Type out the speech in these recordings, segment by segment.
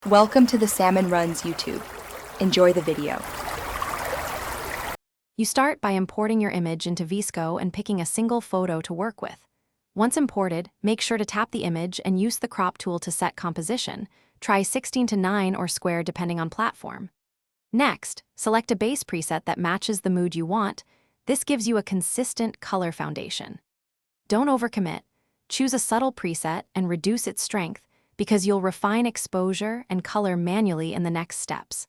Welcome to the Salmon Runs YouTube. Enjoy the video. You start by importing your image into VSCO and picking a single photo to work with. Once imported, make sure to tap the image and use the crop tool to set composition. Try 16:9 or square depending on platform. Next, select a base preset that matches the mood you want. This gives you a consistent color foundation. Don't overcommit. Choose a subtle preset and reduce its strength because you'll refine exposure and color manually in the next steps.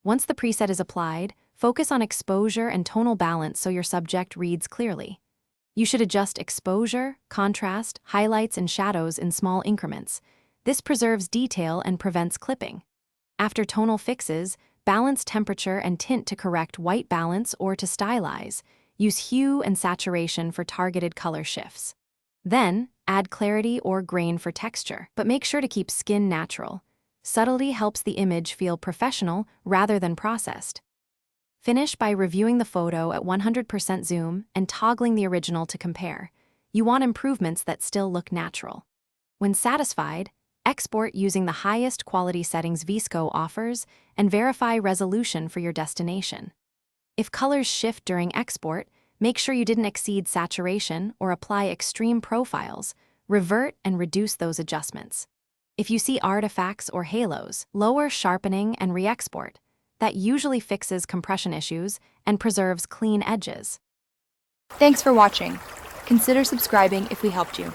Once the preset is applied, focus on exposure and tonal balance so your subject reads clearly. You should adjust exposure, contrast, highlights, and shadows in small increments. This preserves detail and prevents clipping. After tonal fixes, balance temperature and tint to correct white balance or to stylize. Use hue and saturation for targeted color shifts. Then, add clarity or grain for texture, but make sure to keep skin natural. Subtlety helps the image feel professional rather than processed. Finish by reviewing the photo at 100% zoom and toggling the original to compare. You want improvements that still look natural. When satisfied, export using the highest quality settings VSCO offers and verify resolution for your destination. If colors shift during export, make sure you didn't exceed saturation or apply extreme profiles. Revert and reduce those adjustments. If you see artifacts or halos, lower sharpening and re-export. That usually fixes compression issues and preserves clean edges. Thanks for watching. Consider subscribing if we helped you.